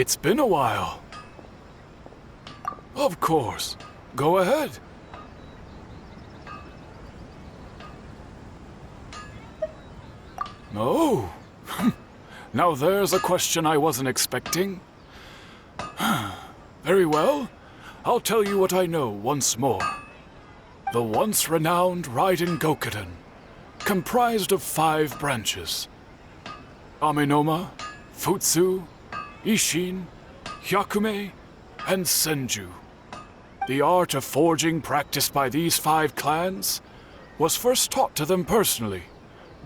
It's been a while. Of course. Go ahead. Oh. Now there's a question I wasn't expecting. Very well. I'll tell you what I know once more. The once renowned Raiden Gokuden, comprised of 5 branches. Amenoma, Futsu, Ishin, Hyakume, and Senju. The art of forging practiced by these 5 clans was first taught to them personally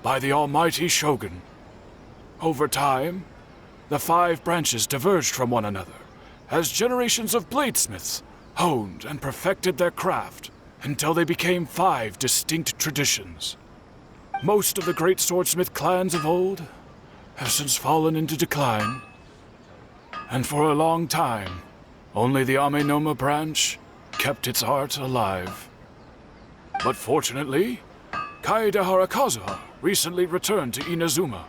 by the almighty Shogun. Over time, the 5 branches diverged from one another as generations of bladesmiths honed and perfected their craft until they became 5 distinct traditions. Most of the great swordsmith clans of old have since fallen into decline, and for a long time, only the Amenoma branch kept its art alive. But fortunately, Kaedehara Kazuha recently returned to Inazuma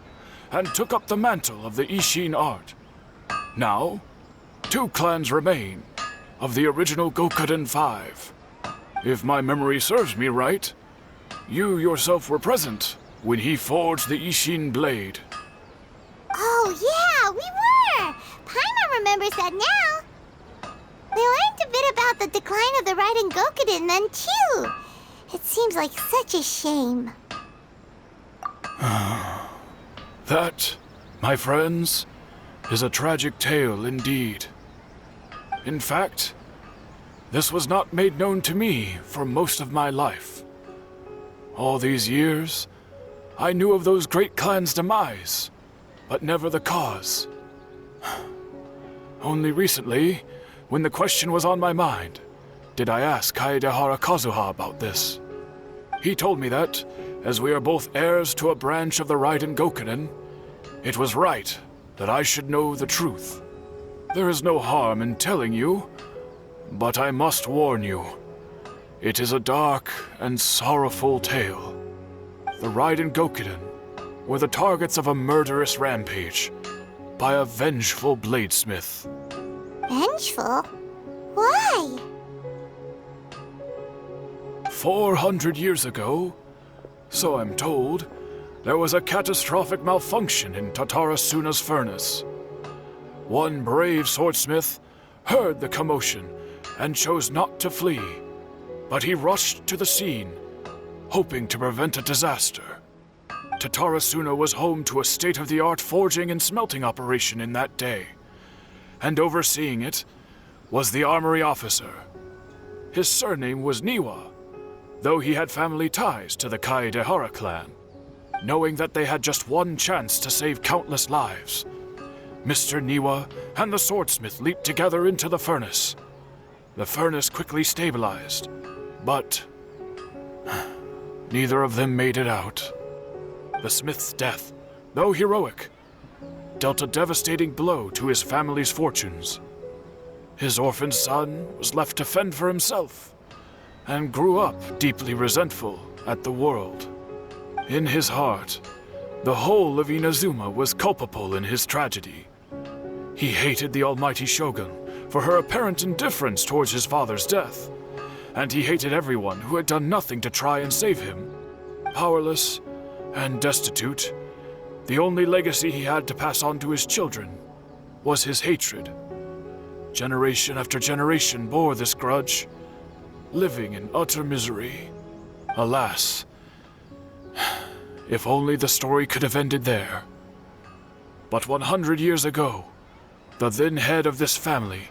and took up the mantle of the Ishin art. Now, 2 clans remain of the original Gokuden 5. If my memory serves me right, you yourself were present when he forged the Ishin blade. Oh yeah, we were! Paimon remembers that now. We learned a bit about the decline of the Raiden Gokuden then too. It seems like such a shame. That, my friends, is a tragic tale indeed. In fact, this was not made known to me for most of my life. All these years, I knew of those great clans' demise, but never the cause. Only recently, when the question was on my mind, did I ask Kaedehara Kazuha about this. He told me that, as we are both heirs to a branch of the Raiden Gokuden, it was right that I should know the truth. There is no harm in telling you, but I must warn you. It is a dark and sorrowful tale. The Raiden Gokuden were the targets of a murderous rampage by a vengeful bladesmith. Vengeful? Why? 400 years ago, so I'm told, there was a catastrophic malfunction in Tatarasuna's furnace. One brave swordsmith heard the commotion and chose not to flee, but he rushed to the scene, hoping to prevent a disaster. Tatarasuna was home to a state-of-the-art forging and smelting operation in that day, and overseeing it was the armory officer. His surname was Niwa, though he had family ties to the Kaedehara clan. Knowing that they had just one chance to save countless lives, Mr. Niwa and the swordsmith leaped together into the furnace. The furnace quickly stabilized, but neither of them made it out. The smith's death, though heroic, dealt a devastating blow to his family's fortunes. His orphaned son was left to fend for himself, and grew up deeply resentful at the world. In his heart, the whole of Inazuma was culpable in his tragedy. He hated the almighty Shogun for her apparent indifference towards his father's death, and he hated everyone who had done nothing to try and save him. Powerless and destitute, the only legacy he had to pass on to his children was his hatred. Generation after generation bore this grudge, living in utter misery. Alas, if only the story could have ended there. But 100 years ago, the then head of this family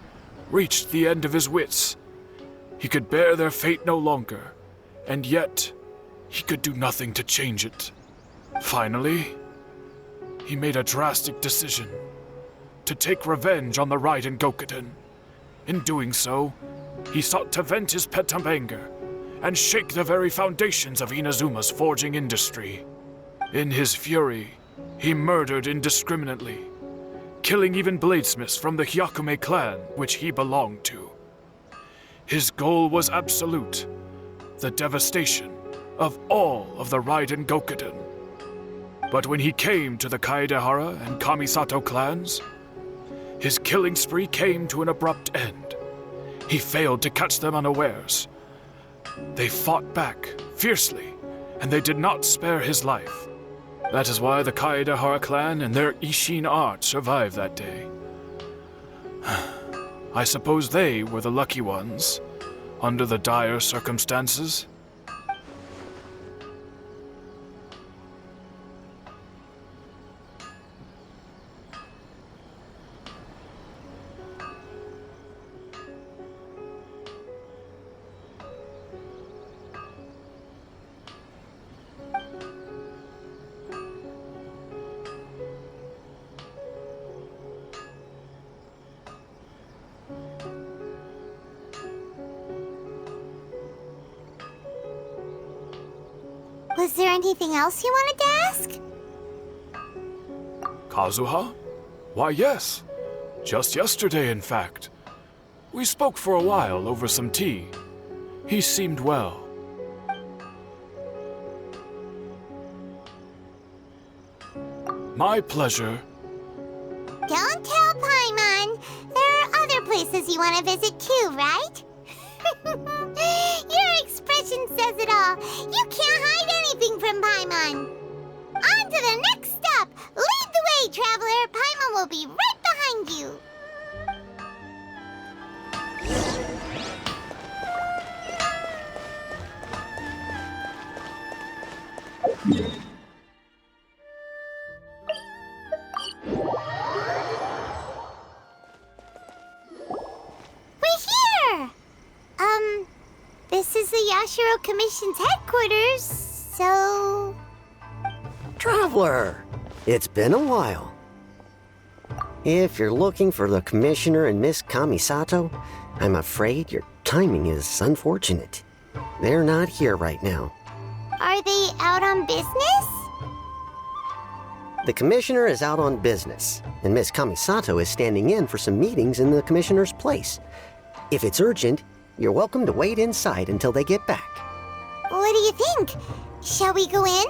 reached the end of his wits. He could bear their fate no longer, and yet he could do nothing to change it. Finally, he made a drastic decision to take revenge on the Raiden Gokuden. In doing so, he sought to vent his pent anger and shake the very foundations of Inazuma's forging industry. In his fury, he murdered indiscriminately, killing even bladesmiths from the Hyakume clan which he belonged to. His goal was absolute, the devastation of all of the Raiden Gokuden. But when he came to the Kaedehara and Kamisato clans, his killing spree came to an abrupt end. He failed to catch them unawares. They fought back fiercely, and they did not spare his life. That is why the Kaedahara clan and their Ishin art survived that day. I suppose they were the lucky ones, under the dire circumstances. Was there anything else you wanted to ask? Kazuha? Why, yes. Just yesterday, in fact. We spoke for a while over some tea. He seemed well. My pleasure. Don't tell Paimon. There are other places you want to visit too, right? Your expression says it all. You can't hide anything from Paimon. On to the next stop. Lead the way, traveler. Paimon will be right behind you. This is the Yashiro Commission's headquarters, so... Traveler! It's been a while. If you're looking for the Commissioner and Miss Kamisato, I'm afraid your timing is unfortunate. They're not here right now. Are they out on business? The Commissioner is out on business, and Miss Kamisato is standing in for some meetings in the Commissioner's place. If it's urgent, you're welcome to wait inside until they get back. What do you think? Shall we go in?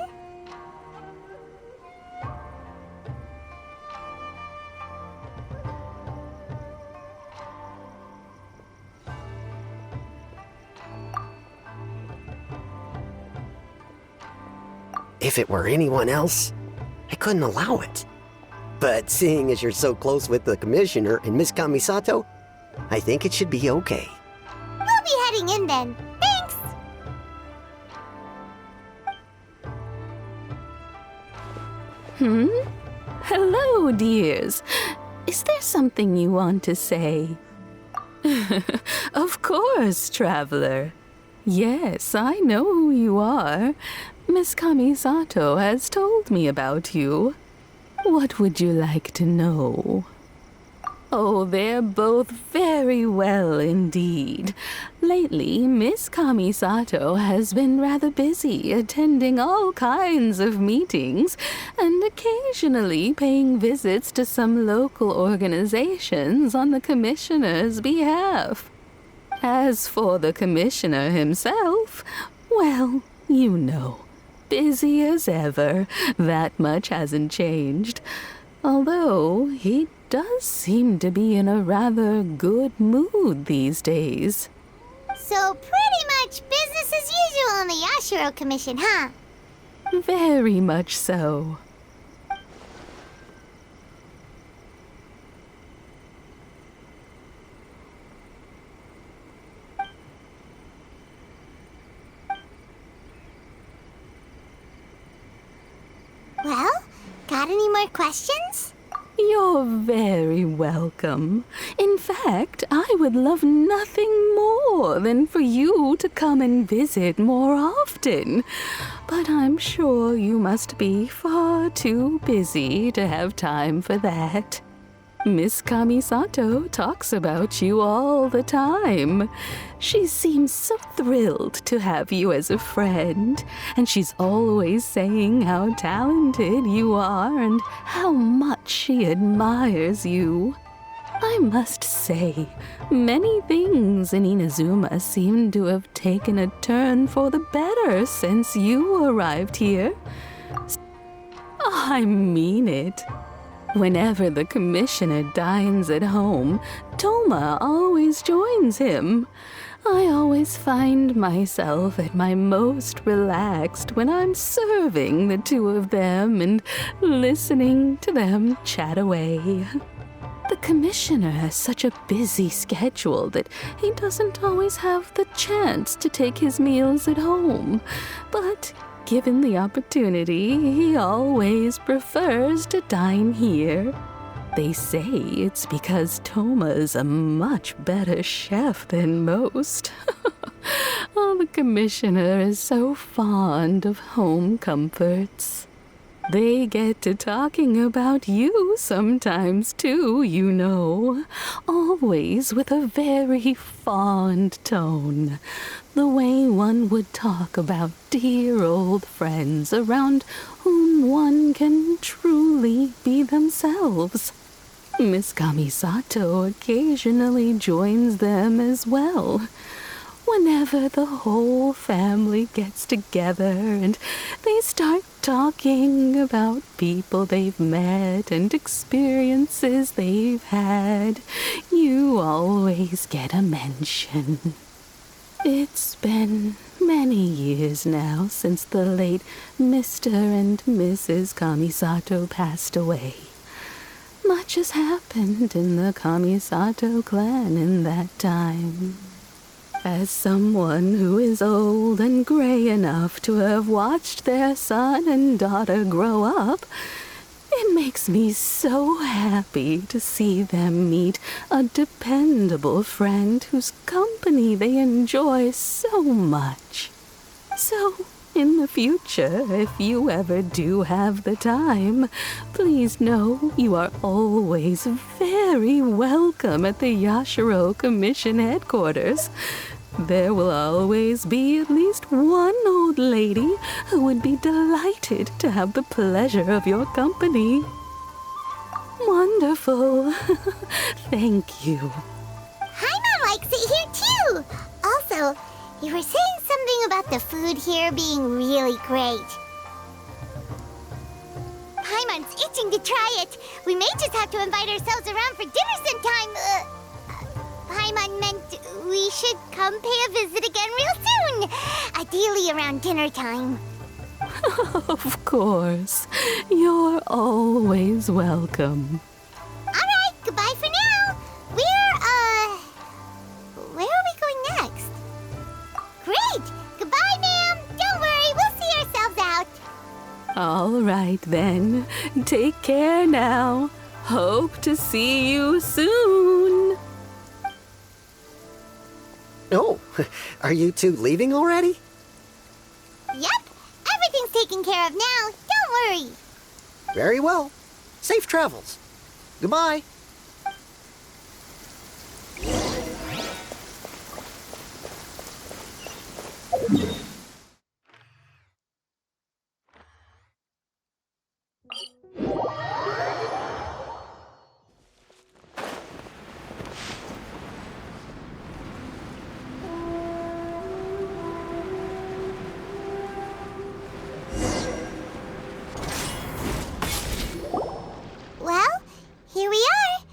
If it were anyone else, I couldn't allow it. But seeing as you're so close with the Commissioner and Miss Kamisato, I think it should be okay. We'll be heading in then. Thanks! Hello, dears. Is there something you want to say? Of course, traveler. Yes, I know who you are. Miss Kamisato has told me about you. What would you like to know? Oh, they're both very well indeed. Lately, Miss Kamisato has been rather busy attending all kinds of meetings and occasionally paying visits to some local organizations on the Commissioner's behalf. As for the Commissioner himself, well, you know, busy as ever. That much hasn't changed. Although he does seem to be in a rather good mood these days. So pretty much business as usual in the Yashiro Commission, huh? Very much so. Well, got any more questions? You're very welcome. In fact, I would love nothing more than for you to come and visit more often. But I'm sure you must be far too busy to have time for that. Miss Kamisato talks about you all the time. She seems so thrilled to have you as a friend, and she's always saying how talented you are and how much she admires you. I must say, many things in Inazuma seem to have taken a turn for the better since you arrived here. I mean it. Whenever the commissioner dines at home, Toma always joins him. I always find myself at my most relaxed when I'm serving the two of them and listening to them chat away. The commissioner has such a busy schedule that he doesn't always have the chance to take his meals at home, but given the opportunity, he always prefers to dine here. They say it's because Toma's a much better chef than most. Oh, the commissioner is so fond of home comforts. They get to talking about you sometimes too, you know. Always with a very fond tone. The way one would talk about dear old friends around whom one can truly be themselves. Miss Kamisato occasionally joins them as well. Whenever the whole family gets together and they start talking about people they've met and experiences they've had, you always get a mention. It's been many years now since the late Mr. and Mrs. Kamisato passed away. Much has happened in the Kamisato clan in that time. As someone who is old and gray enough to have watched their son and daughter grow up, it makes me so happy to see them meet a dependable friend whose company they enjoy so much. So, in the future, if you ever do have the time, please know you are always very welcome at the Yashiro Commission headquarters. There will always be at least one old lady who would be delighted to have the pleasure of your company. Wonderful. Thank you. Paimon likes it here too. Also, you were saying something about the food here being really great. Paimon's itching to try it. We may just have to invite ourselves around for dinner sometime. Paimon meant we should come pay a visit again real soon. Ideally around dinner time. Of course. You're always welcome. Alright, goodbye for now. Where are we going next? Great! Goodbye, ma'am! Don't worry, we'll see ourselves out. All right, then. Take care now. Hope to see you soon. Oh, are you two leaving already? Yep, everything's taken care of now. Don't worry. Very well. Safe travels. Goodbye. Well, here we are.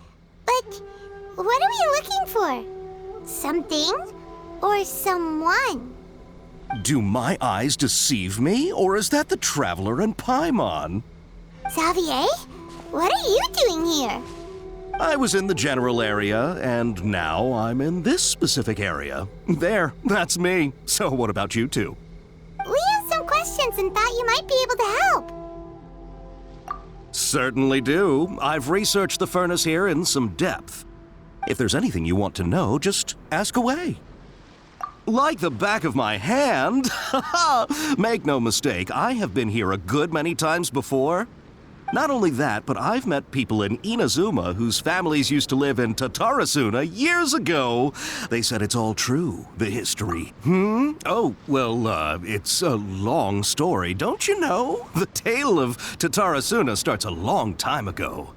But what are we looking for? Something or someone? Do my eyes deceive me, or is that the Traveler and Paimon? Xavier, what are you doing here? I was in the general area, and now I'm in this specific area. There, that's me. So what about you two? We have some questions and thought you might be able to help. Certainly do. I've researched the furnace here in some depth. If there's anything you want to know, just ask away. Like the back of my hand. Make no mistake, I have been here a good many times before. Not only that, but I've met people in Inazuma whose families used to live in Tatarasuna years ago. They said it's all true, the history. Oh, well, it's a long story, don't you know? The tale of Tatarasuna starts a long time ago.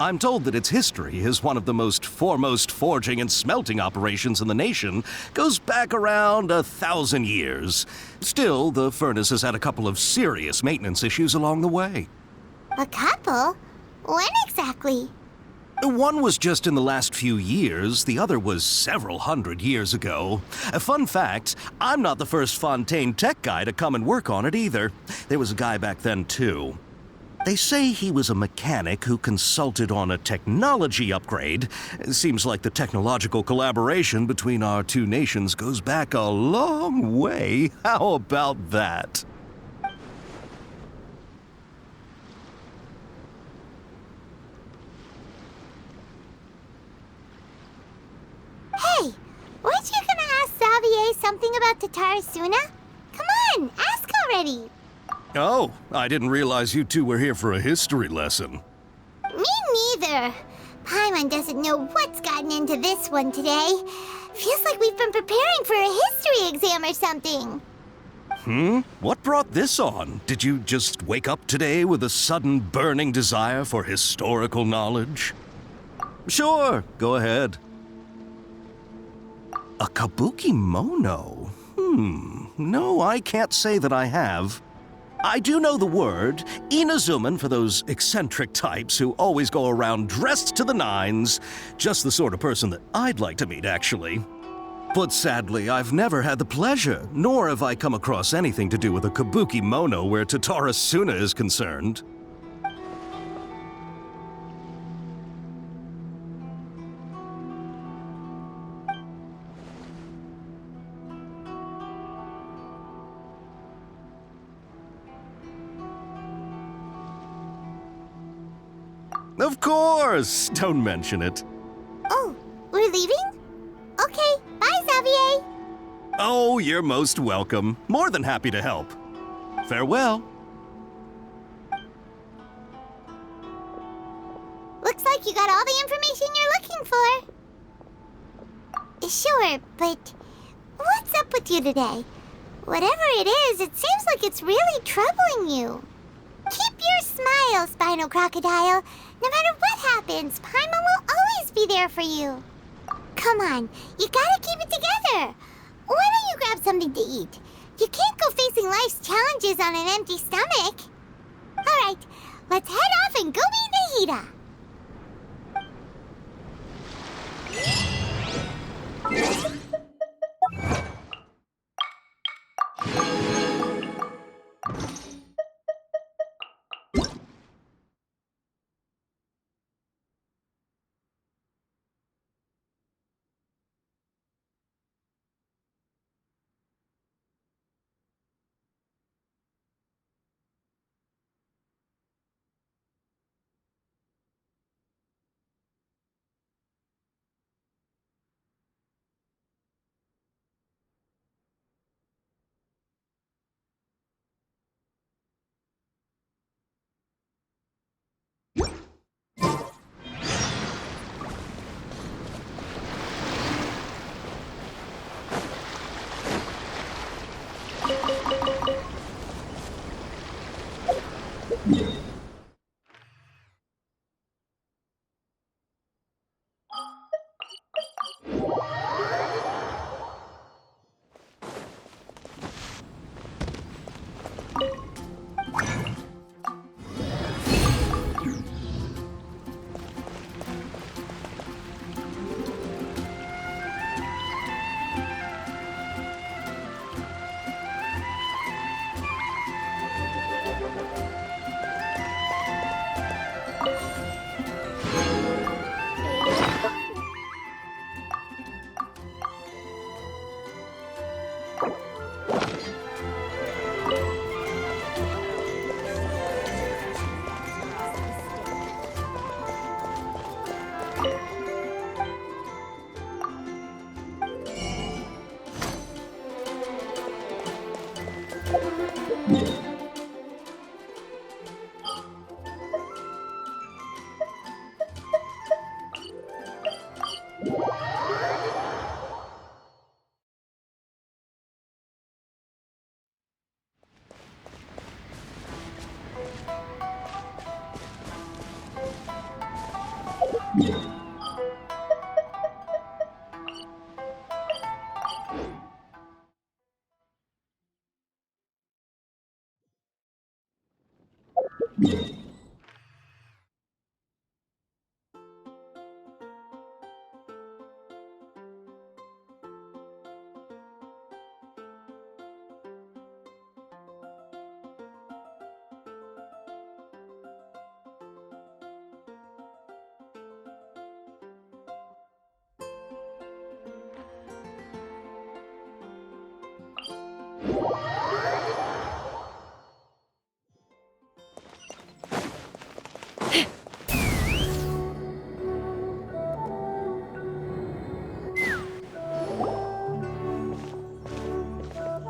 I'm told that its history is one of the most foremost forging and smelting operations in the nation, goes back around 1,000 years. Still, the furnace has had a couple of serious maintenance issues along the way. A couple? When exactly? One was just in the last few years, the other was several hundred years ago. A fun fact, I'm not the first Fontaine tech guy to come and work on it either. There was a guy back then too. They say he was a mechanic who consulted on a technology upgrade. It seems like the technological collaboration between our two nations goes back a long way. How about that? Hey, weren't you gonna ask Xavier something about Tatarasuna? Come on, ask already. Oh, I didn't realize you two were here for a history lesson. Me neither. Paimon doesn't know what's gotten into this one today. Feels like we've been preparing for a history exam or something. What brought this on? Did you just wake up today with a sudden burning desire for historical knowledge? Sure, go ahead. A kabuki mono? No, I can't say that I have. I do know the word, Inazuman, for those eccentric types who always go around dressed to the nines. Just the sort of person that I'd like to meet, actually. But sadly, I've never had the pleasure, nor have I come across anything to do with a kabuki mono where Tatarasuna is concerned. Of course! Don't mention it. Oh, we're leaving? Okay, bye, Xavier. Oh, you're most welcome. More than happy to help. Farewell. Looks like you got all the information you're looking for. Sure, but what's up with you today? Whatever it is, it seems like it's really troubling you. Keep your smile, Spinal Crocodile. No matter what happens, Paimon will always be there for you. Come on, you gotta keep it together. Why don't you grab something to eat? You can't go facing life's challenges on an empty stomach. All right, let's head off and go meet Nahida.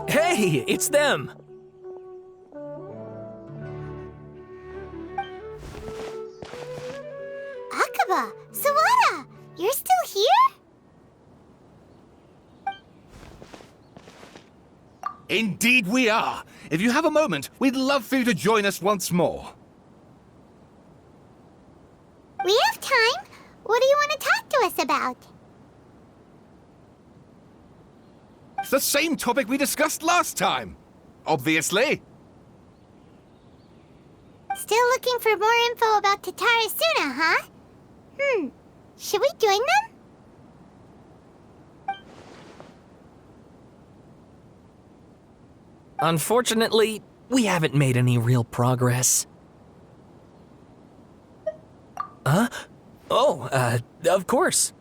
Hey, it's them! Akaba, Sawada, you're still here? Indeed we are. If you have a moment, we'd love for you to join us once more. We have time. What do you want to talk to us about? It's the same topic we discussed last time. Obviously. Still looking for more info about Tatarasuna, huh? Should we join them? Unfortunately, we haven't made any real progress. Huh? Oh, of course.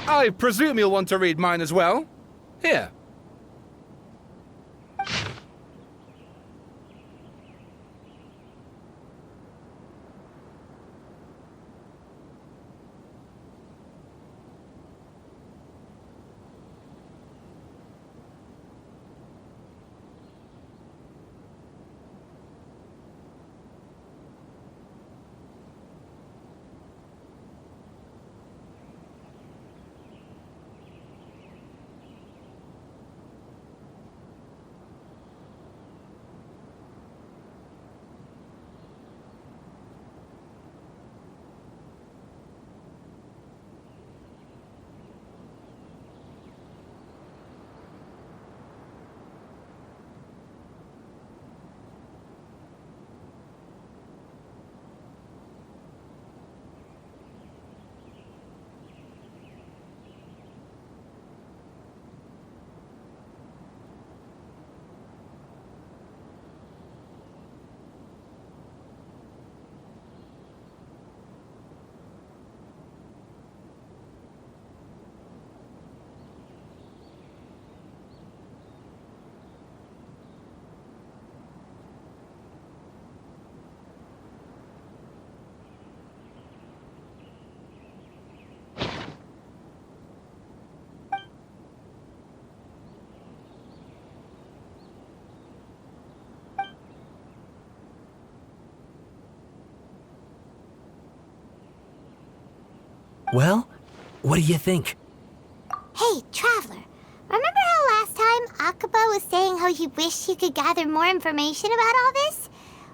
I presume you'll want to read mine as well. Here. Well, what do you think? Hey, Traveler, remember how last time Akaba was saying how he wished he could gather more information about all this?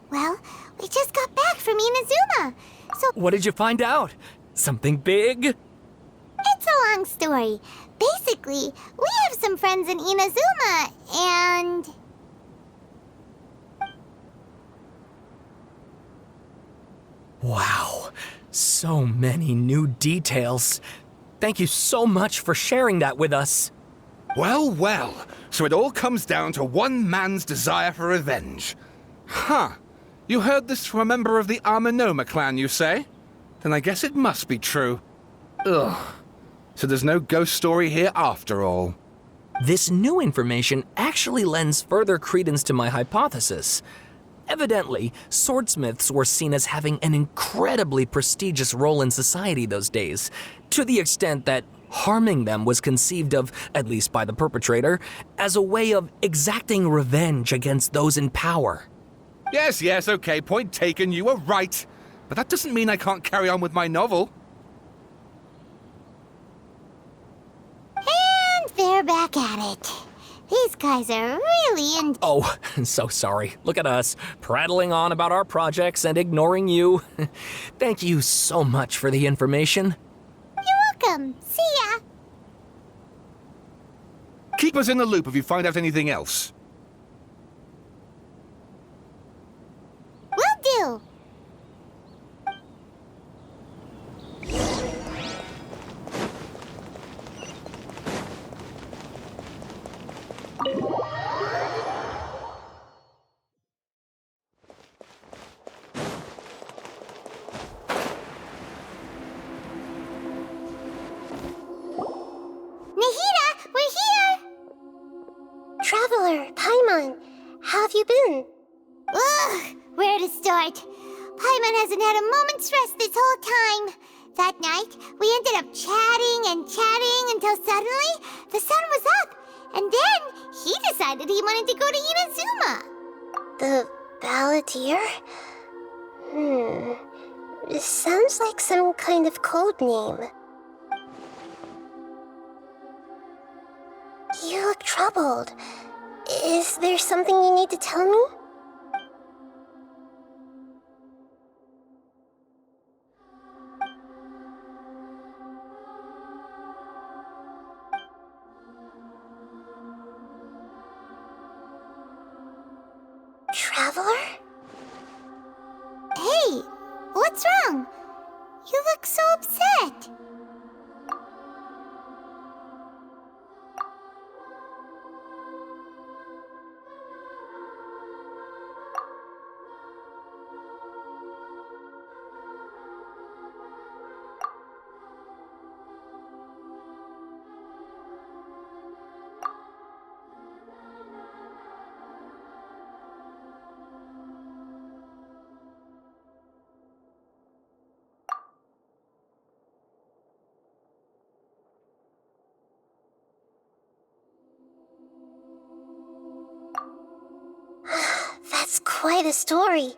Well, we just got back from Inazuma, so What did you find out? Something big? it's a long story. Basically, we have some friends in Inazuma, and... Wow, so many new details. Thank you so much for sharing that with us. Well, well. So it all comes down to one man's desire for revenge. Huh. You heard this from a member of the Amanoma clan, you say? Then I guess it must be true. Ugh. So there's no ghost story here after all. This new information actually lends further credence to my hypothesis. Evidently, swordsmiths were seen as having an incredibly prestigious role in society those days, to the extent that harming them was conceived of, at least by the perpetrator, as a way of exacting revenge against those in power. Yes, okay, point taken, you were right. But that doesn't mean I can't carry on with my novel. And they're back at it. These guys are really in... Oh, so sorry. Look at us, prattling on about our projects and ignoring you. Thank you so much for the information. You're welcome. See ya. Keep us in the loop if you find out anything else. Will do. Nahida, we're here! Traveler, Paimon, how have you been? Ugh, where to start? Paimon hasn't had a moment's rest this whole time. That night, we ended up chatting and chatting until suddenly the sun was up. And then he decided he wanted to go to Inazuma. The Balladeer? It sounds like some kind of code name. You look troubled. Is there something you need to tell me? Traveler? Hey, what's wrong? You look so upset. That's quite a story.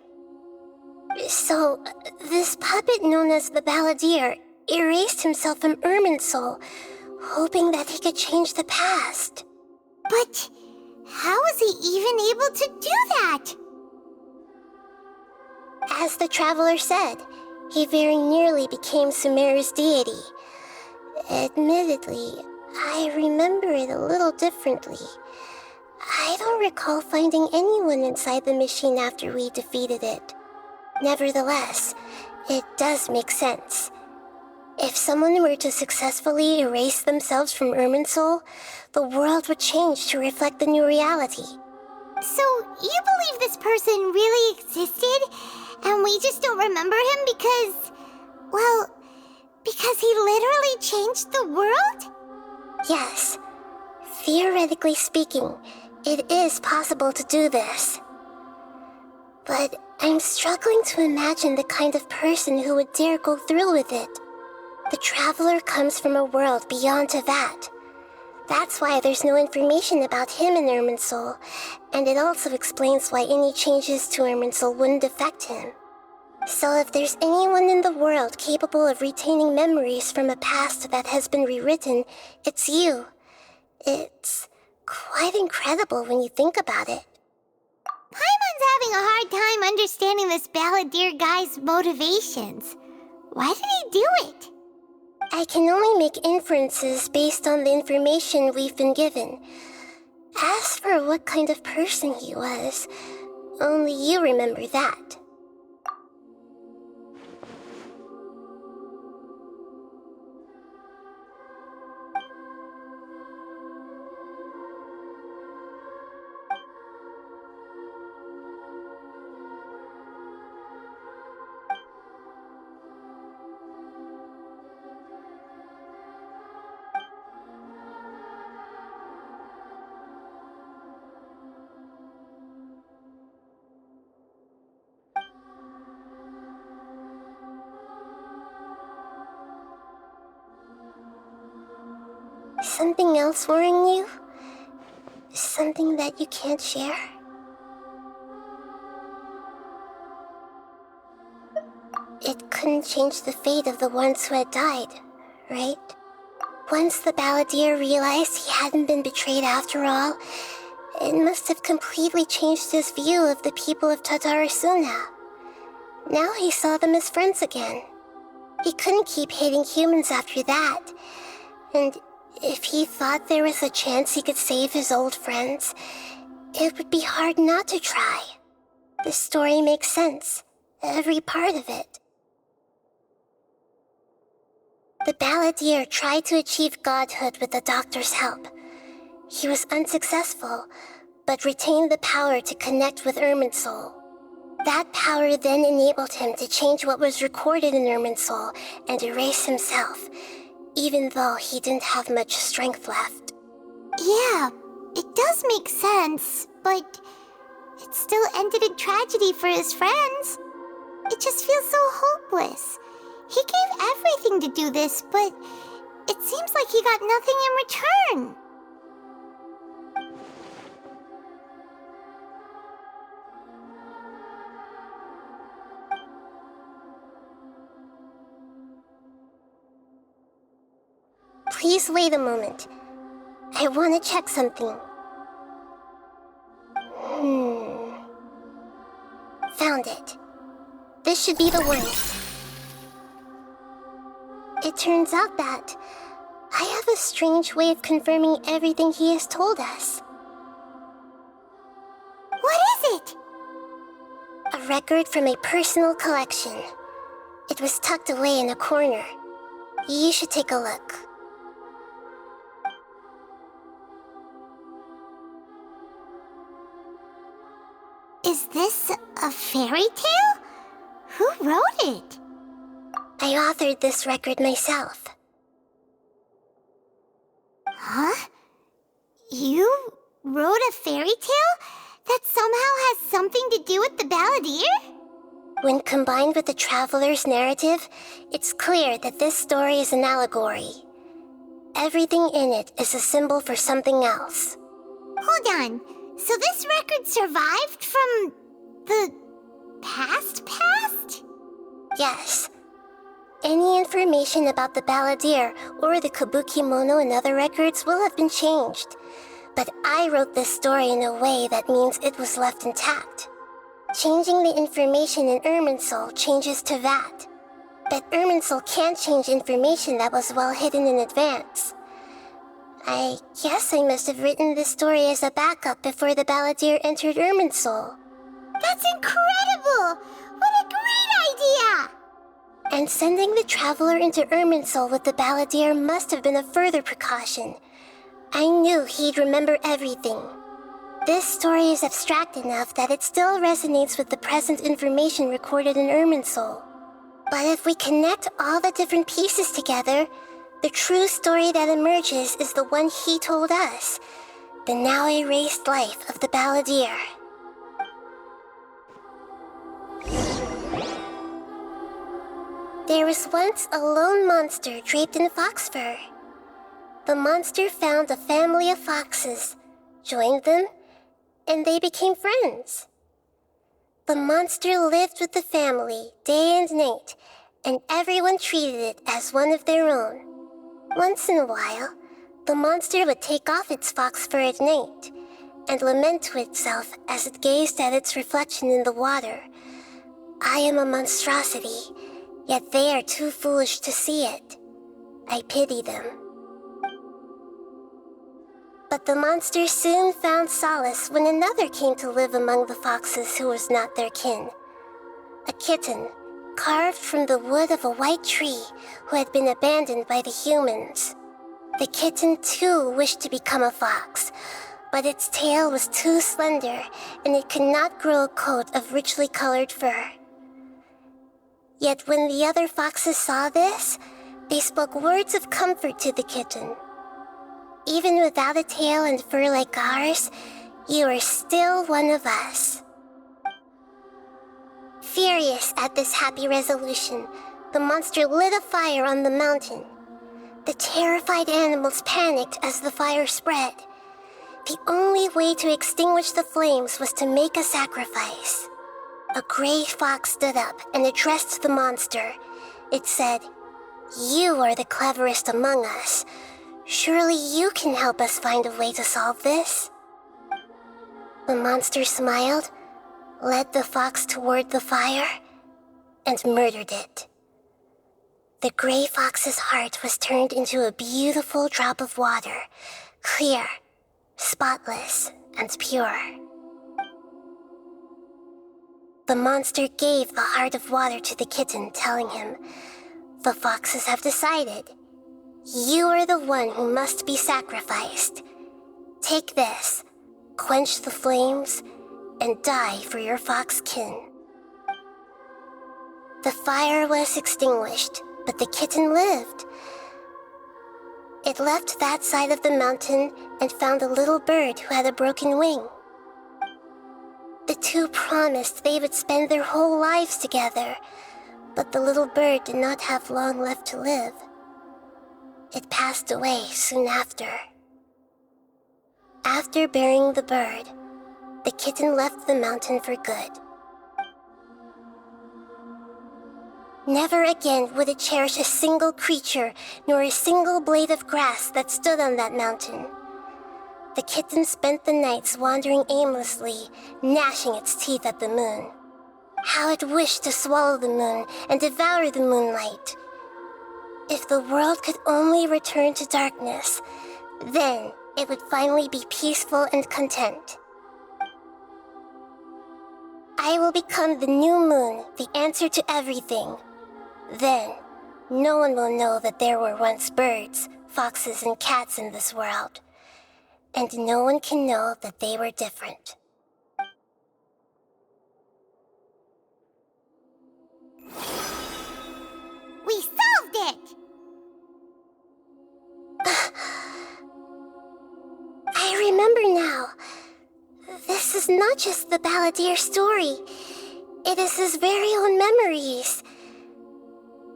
So, this puppet known as the Balladeer erased himself from Irminsul, hoping that he could change the past. But how was he even able to do that? As the Traveler said, he very nearly became Sumeru's deity. Admittedly, I remember it a little differently. I don't recall finding anyone inside the machine after we defeated it. Nevertheless, it does make sense. If someone were to successfully erase themselves from Irminsul, the world would change to reflect the new reality. So, you believe this person really existed, and we just don't remember him because... well, because he literally changed the world? Yes. Theoretically speaking, it is possible to do this. But I'm struggling to imagine the kind of person who would dare go through with it. The Traveler comes from a world beyond Tevat. That's why there's no information about him in Irminsul, and it also explains why any changes to Irminsul wouldn't affect him. So if there's anyone in the world capable of retaining memories from a past that has been rewritten, it's you. It's quite incredible when you think about it. Paimon's having a hard time understanding this balladeer guy's motivations. Why did he do it? I can only make inferences based on the information we've been given. As for what kind of person he was, only you remember that. Something else worrying you? Something that you can't share? It couldn't change the fate of the ones who had died, right? Once the balladeer realized he hadn't been betrayed after all, it must have completely changed his view of the people of Tatarasuna. Now he saw them as friends again. He couldn't keep hating humans after that, and if he thought there was a chance he could save his old friends, it would be hard not to try. The story makes sense, every part of it. The balladeer tried to achieve godhood with the doctor's help. He was unsuccessful, but retained the power to connect with Irminsul. That power then enabled him to change what was recorded in Irminsul and erase himself, even though he didn't have much strength left. Yeah, it does make sense, but it still ended in tragedy for his friends. It just feels so hopeless. He gave everything to do this, but it seems like he got nothing in return. Please wait a moment. I want to check something. Found it. This should be the one. It turns out that I have a strange way of confirming everything he has told us. What is it? A record from a personal collection. It was tucked away in a corner. You should take a look. Is this a fairy tale? Who wrote it? I authored this record myself. Huh? You wrote a fairy tale that somehow has something to do with the balladeer? When combined with the traveler's narrative, it's clear that this story is an allegory. Everything in it is a symbol for something else. Hold on. So this record survived from the past? Yes. Any information about the balladeer or the kabuki mono and other records will have been changed. But I wrote this story in a way that means it was left intact. Changing the information in Irminsul changes to that. But Irminsul can't change information that was well hidden in advance. I guess I must have written this story as a backup before the balladeer entered Irminsul. That's incredible! What a great idea! And sending the traveler into Irminsul with the balladeer must have been a further precaution. I knew he'd remember everything. This story is abstract enough that it still resonates with the present information recorded in Irminsul. But if we connect all the different pieces together, the true story that emerges is the one he told us, the now erased life of the balladeer. There was once a lone monster draped in fox fur. The monster found a family of foxes, joined them, and they became friends. The The monster lived with the family day and night, and everyone treated it as one of their own. Once in a while, the monster would take off its fox fur at night and lament to itself as it gazed at its reflection in the water. I am a monstrosity, yet they are too foolish to see it. I pity them. But the monster soon found solace when another came to live among the foxes who was not their kin. A kitten, carved from the wood of a white tree who had been abandoned by the humans. The kitten too wished to become a fox, but its tail was too slender and it could not grow a coat of richly colored fur. Yet when the other foxes saw this, they spoke words of comfort to the kitten. Even without a tail and fur like ours, you are still one of us. Furious at this happy resolution, the monster lit a fire on the mountain. The terrified animals panicked as the fire spread. The only way to extinguish the flames was to make a sacrifice. A gray fox stood up and addressed the monster. It said, "You are the cleverest among us. Surely you can help us find a way to solve this." The monster smiled, led the fox toward the fire, and murdered it. The gray fox's heart was turned into a beautiful drop of water, clear, spotless, and pure. The monster gave the heart of water to the kitten, telling him, "The foxes have decided. You are the one who must be sacrificed. Take this, quench the flames, and die for your fox kin." The fire was extinguished, but the kitten lived. It left that side of the mountain and found a little bird who had a broken wing. The two promised they would spend their whole lives together, but the little bird did not have long left to live. It passed away soon after. After burying the bird, the kitten left the mountain for good. Never again would it cherish a single creature nor a single blade of grass that stood on that mountain. The kitten spent the nights wandering aimlessly, gnashing its teeth at the moon. How it wished to swallow the moon and devour the moonlight. If the world could only return to darkness, then it would finally be peaceful and content. I will become the new moon, the answer to everything. Then, no one will know that there were once birds, foxes, and cats in this world. And no one can know that they were different. We solved it! I remember now. This is not just the balladeer's story. It is his very own memories.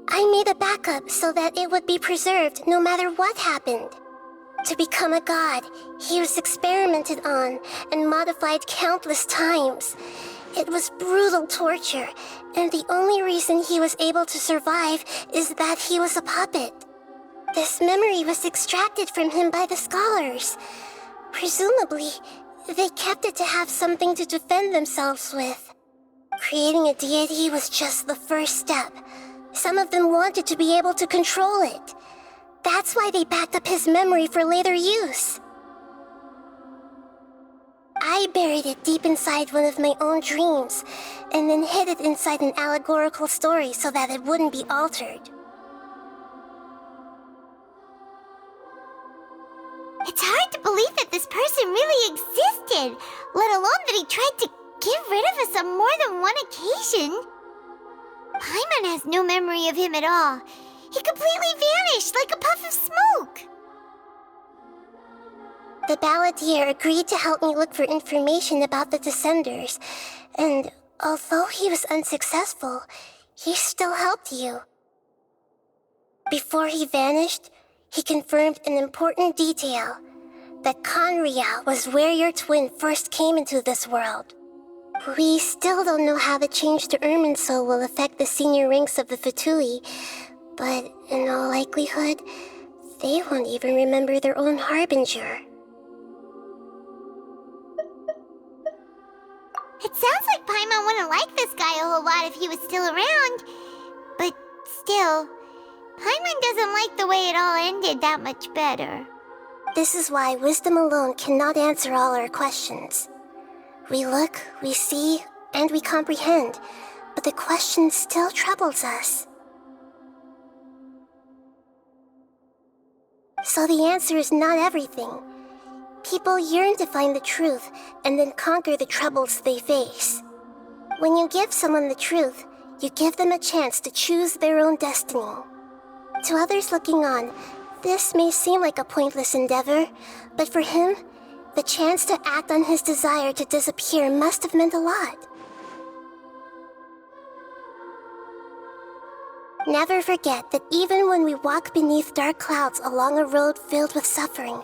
I made a backup so that it would be preserved no matter what happened. To become a god, he was experimented on and modified countless times. It was brutal torture, and the only reason he was able to survive is that he was a puppet. This memory was extracted from him by the scholars. Presumably, they kept it to have something to defend themselves with. Creating a deity was just the first step. Some of them wanted to be able to control it. That's why they backed up his memory for later use. I buried it deep inside one of my own dreams, and then hid it inside an allegorical story so that it wouldn't be altered. It's hard to believe that this person really existed, let alone that he tried to get rid of us on more than one occasion. Paimon has no memory of him at all. He completely vanished like a puff of smoke. The balladeer agreed to help me look for information about the Descenders, and although he was unsuccessful, he still helped you. Before he vanished, he confirmed an important detail, that Conria was where your twin first came into this world. We still don't know how the change to Irminsul will affect the senior ranks of the Fatui, but in all likelihood, they won't even remember their own Harbinger. It sounds like Paimon wouldn't like this guy a whole lot if he was still around. But still, Paimon doesn't like the way it all ended that much better. This is why wisdom alone cannot answer all our questions. We look, we see, and we comprehend, but the question still troubles us. So the answer is not everything. People yearn to find the truth and then conquer the troubles they face. When you give someone the truth, you give them a chance to choose their own destiny. To others looking on, this may seem like a pointless endeavor, but for him, the chance to act on his desire to disappear must have meant a lot. Never forget that even when we walk beneath dark clouds along a road filled with suffering,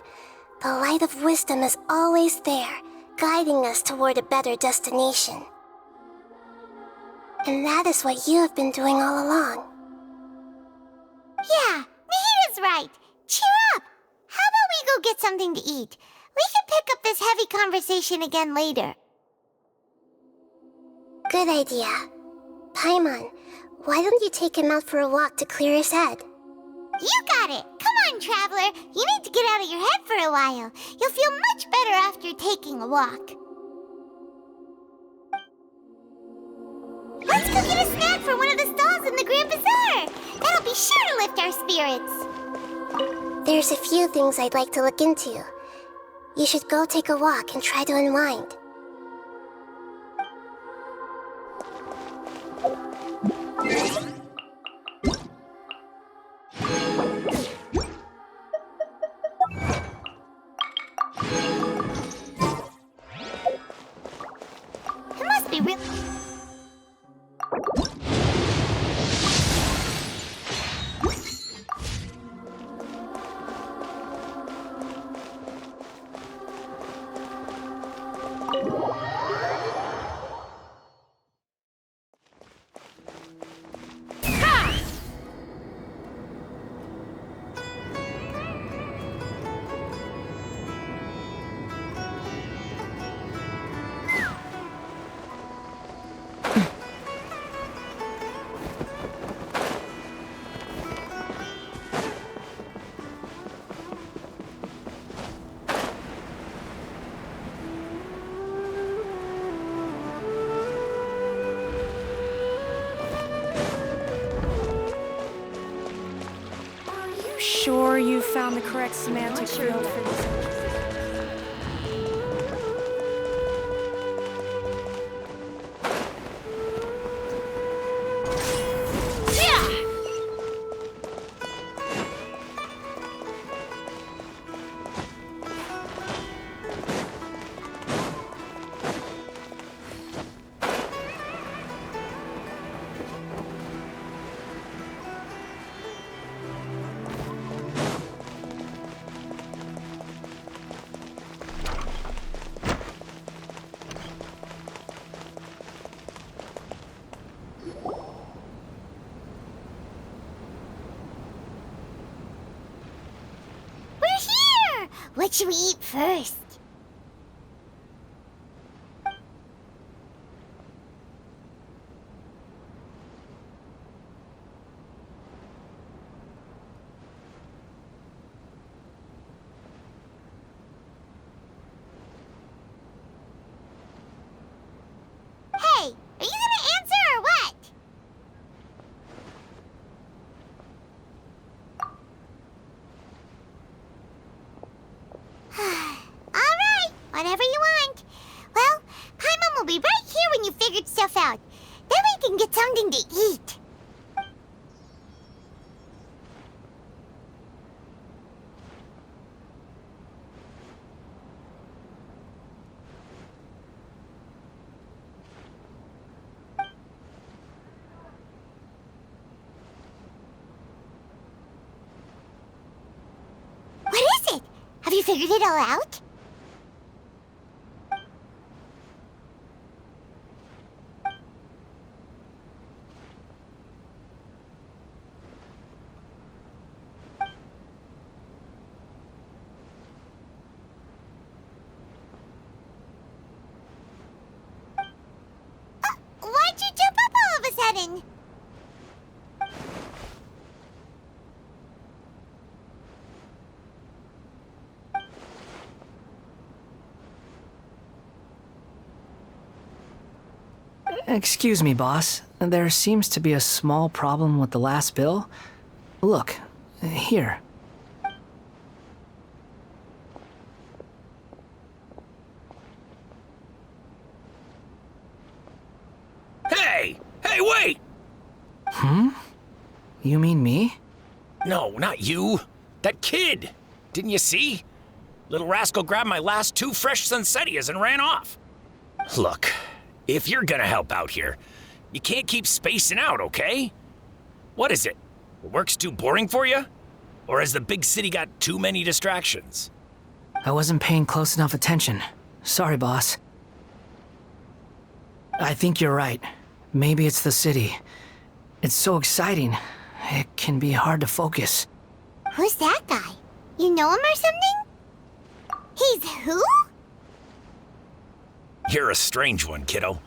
the light of wisdom is always there, guiding us toward a better destination. And that is what you have been doing all along. Yeah, Nahita's right. Cheer up! How about we go get something to eat? We can pick up this heavy conversation again later. Good idea. Paimon, why don't you take him out for a walk to clear his head? You got it! Come on, Traveler! You need to get out of your head for a while. You'll feel much better after taking a walk. Let's go get a snack from one of the stalls in the Grand Bazaar! That'll be sure to lift our spirits! There's a few things I'd like to look into. You should go take a walk and try to unwind. It must be really... Sure you found the correct semantic field for this? What should we eat first? Hey, are you gonna answer or what? Alright, whatever you want. Well, Paimon will be right here when you figured stuff out. Then we can get something to eat. What is it? Have you figured it all out? button. Excuse me, boss. There seems to be a small problem with the last bill. Look, here. Hey! Hey, wait! You mean me? No, not you. That kid. Didn't you see? Little rascal grabbed my last 2 fresh Sunsettias and ran off. Look, if you're gonna help out here, you can't keep spacing out, okay? What is it? Work's too boring for you? Or has the big city got too many distractions? I wasn't paying close enough attention. Sorry, boss. I think you're right. Maybe it's the city. It's so exciting. It can be hard to focus. Who's that guy? You know him or something? He's who? You're a strange one, kiddo.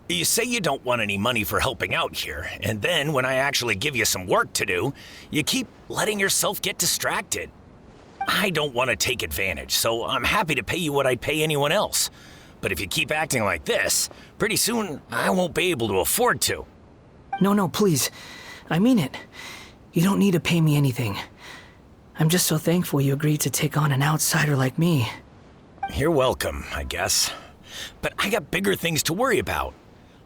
You say you don't want any money for helping out here, and then when I actually give you some work to do, you keep letting yourself get distracted. I don't want to take advantage, so I'm happy to pay you what I'd pay anyone else. But if you keep acting like this, pretty soon I won't be able to afford to. No, please. I mean it. You don't need to pay me anything. I'm just so thankful you agreed to take on an outsider like me. You're welcome, I guess. But I got bigger things to worry about.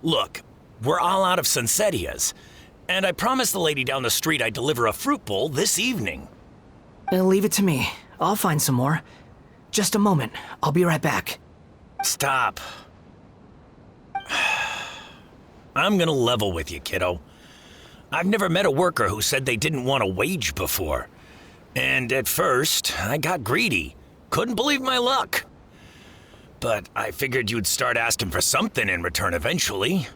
Look, we're all out of Sunsettias, and I promised the lady down the street I'd deliver a fruit bowl this evening. Leave it to me. I'll find some more. Just a moment. I'll be right back. Stop. I'm gonna level with you, kiddo. I've never met a worker who said they didn't want a wage before. And at first, I got greedy. Couldn't believe my luck. But I figured you'd start asking for something in return eventually.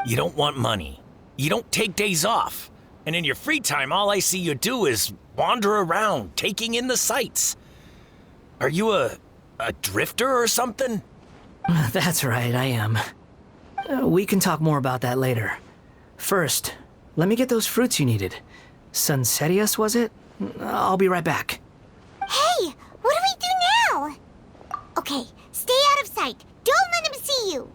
You don't want money. You don't take days off. And in your free time, all I see you do is wander around, taking in the sights. Are you a drifter or something? That's right, I am. We can talk more about that later. First, let me get those fruits you needed. Sunsettias, was it? I'll be right back. Hey, what do we do now? Okay, stay out of sight. Don't let him see you.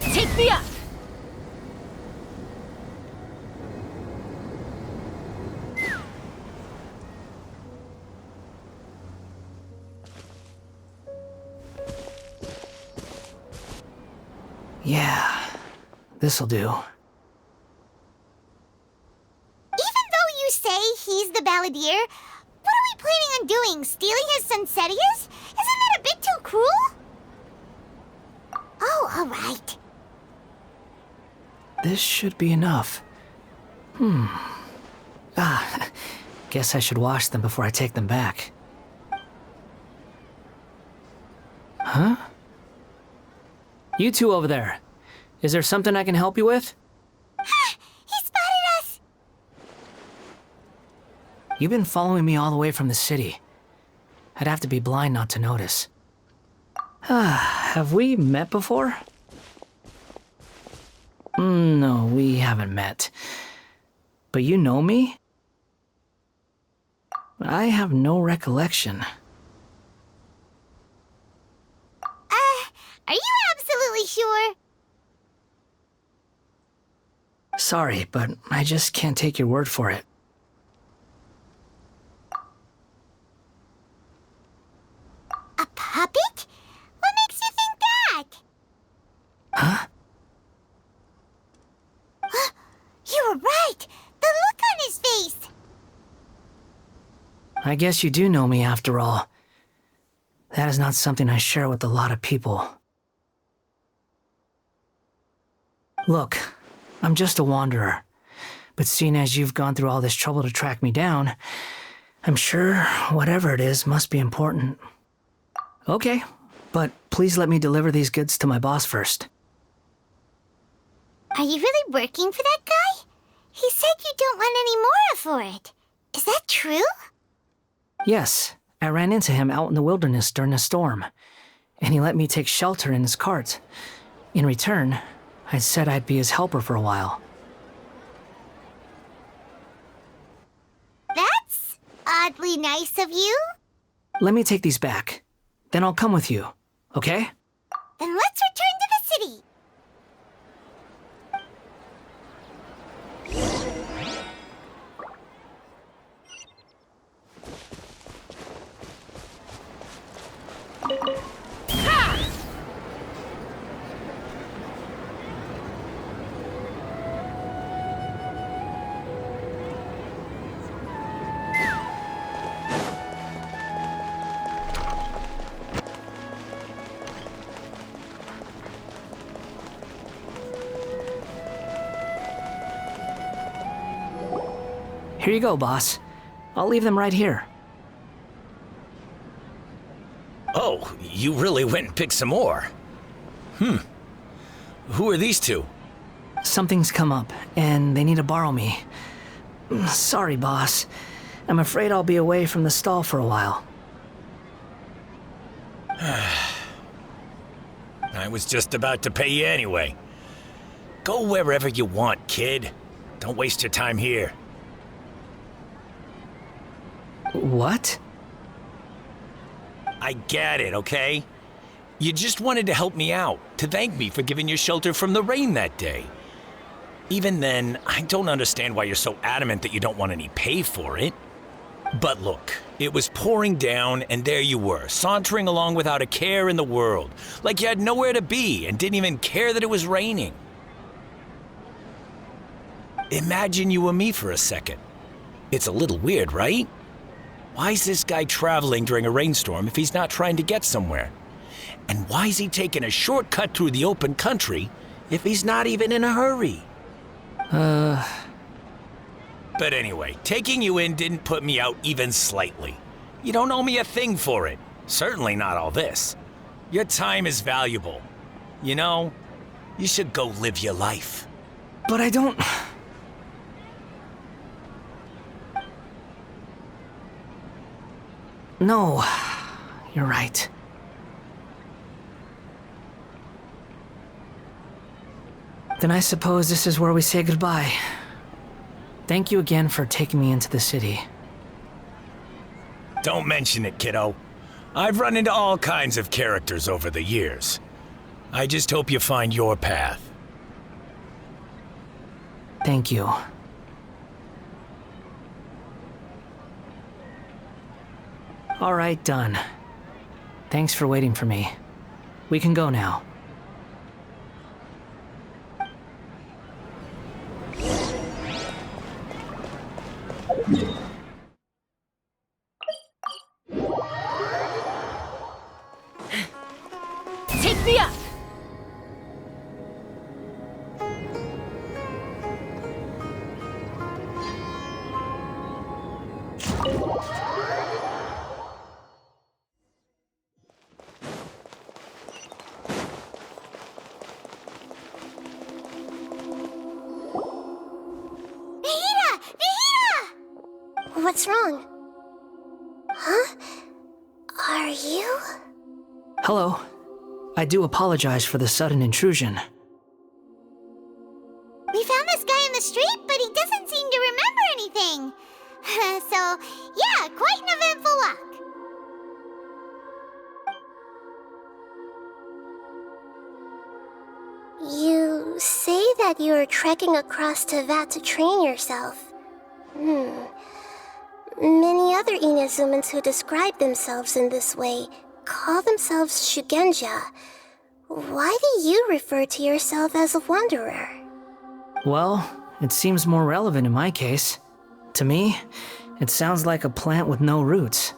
Take me up! Yeah, this'll do. Even though you say he's the balladeer, what are we planning on doing? Stealing his Sunsettias? Isn't that a bit too cruel? Oh, all right. This should be enough. Guess I should wash them before I take them back. Huh? You two over there. Is there something I can help you with? He spotted us! You've been following me all the way from the city. I'd have to be blind not to notice. Have we met before? No, we haven't met. But you know me? I have no recollection. Are you absolutely sure? Sorry, but I just can't take your word for it. A puppet? What makes you think that? Huh? You were right! The look on his face! I guess you do know me after all. That is not something I share with a lot of people. Look, I'm just a wanderer. But seeing as you've gone through all this trouble to track me down, I'm sure whatever it is must be important. Okay, but please let me deliver these goods to my boss first. Are you really working for that guy? He said you don't want any more for it. Is that true? Yes, I ran into him out in the wilderness during a storm, and he let me take shelter in his cart. In return, I said I'd be his helper for a while. That's oddly nice of you. Let me take these back. Then I'll come with you, okay? Then let's return to the city. Here you go, boss. I'll leave them right here. Oh, you really went and picked some more. Who are these two? Something's come up, and they need to borrow me. Sorry, boss. I'm afraid I'll be away from the stall for a while. I was just about to pay you anyway. Go wherever you want, kid. Don't waste your time here. What? I get it, okay? You just wanted to help me out, to thank me for giving you shelter from the rain that day. Even then, I don't understand why you're so adamant that you don't want any pay for it. But look, it was pouring down and there you were, sauntering along without a care in the world, like you had nowhere to be and didn't even care that it was raining. Imagine you were me for a second. It's a little weird, right? Why is this guy traveling during a rainstorm if he's not trying to get somewhere? And why is he taking a shortcut through the open country if he's not even in a hurry? But anyway, taking you in didn't put me out even slightly. You don't owe me a thing for it. Certainly not all this. Your time is valuable. You know, you should go live your life. But I don't... No, you're right. Then I suppose this is where we say goodbye. Thank you again for taking me into the city. Don't mention it, kiddo. I've run into all kinds of characters over the years. I just hope you find your path. Thank you. All right, done. Thanks for waiting for me. We can go now. Take me up! What's wrong? Huh? Are you? Hello. I do apologize for the sudden intrusion. We found this guy in the street, but he doesn't seem to remember anything. So, yeah, quite an eventful walk. You say that you are trekking across Teyvat to train yourself. Many other Inazumans who describe themselves in this way call themselves Shugenja. Why do you refer to yourself as a wanderer? Well, it seems more relevant in my case. To me, it sounds like a plant with no roots.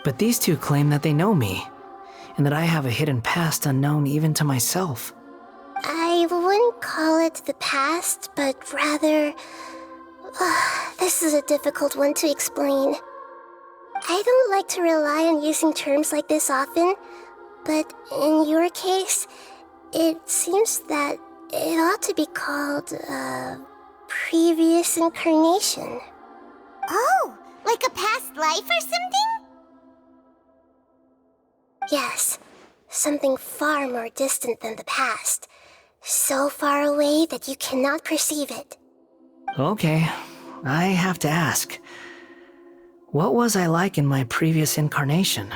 But these two claim that they know me, and that I have a hidden past unknown even to myself. I wouldn't call it the past, but rather... this is a difficult one to explain. I don't like to rely on using terms like this often, but in your case, it seems that it ought to be called, previous incarnation. Oh, like a past life or something? Yes, something far more distant than the past. So far away that you cannot perceive it. Okay, I have to ask. What was I like in my previous incarnation?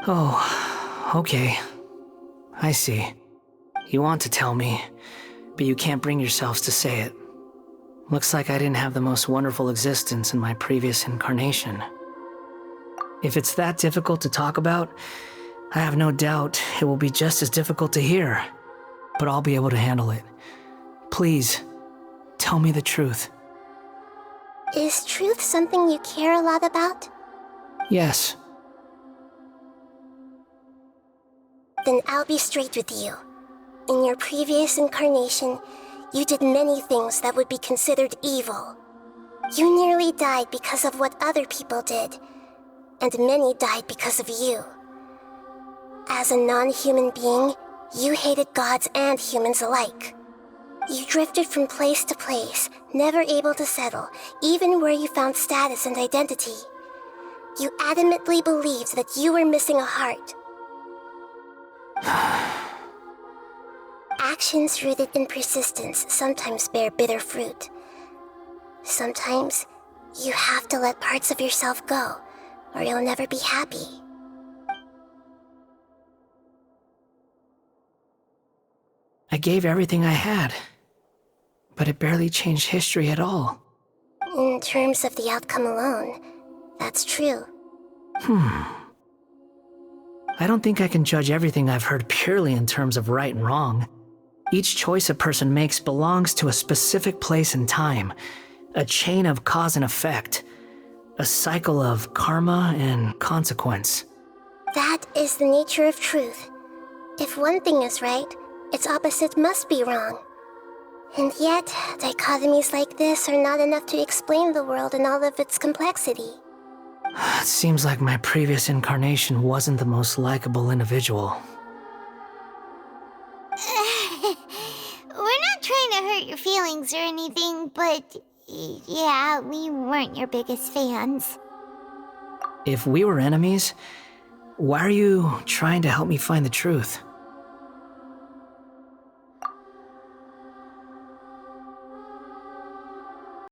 Oh, okay. I see. You want to tell me, but you can't bring yourselves to say it. Looks like I didn't have the most wonderful existence in my previous incarnation. If it's that difficult to talk about, I have no doubt it will be just as difficult to hear, but I'll be able to handle it. Please, tell me the truth. Is truth something you care a lot about? Yes. Then I'll be straight with you. In your previous incarnation, you did many things that would be considered evil. You nearly died because of what other people did, and many died because of you. As a non-human being, you hated gods and humans alike. You drifted from place to place, never able to settle, even where you found status and identity. You adamantly believed that you were missing a heart. Actions rooted in persistence sometimes bear bitter fruit. Sometimes, you have to let parts of yourself go, or you'll never be happy. I gave everything I had, but it barely changed history at all. In terms of the outcome alone, that's true. I don't think I can judge everything I've heard purely in terms of right and wrong. Each choice a person makes belongs to a specific place and time, a chain of cause and effect, a cycle of karma and consequence. That is the nature of truth. If one thing is right, its opposite must be wrong. And yet, dichotomies like this are not enough to explain the world in all of its complexity. It seems like my previous incarnation wasn't the most likable individual. We're not trying to hurt your feelings or anything, but yeah, we weren't your biggest fans. If we were enemies, why are you trying to help me find the truth?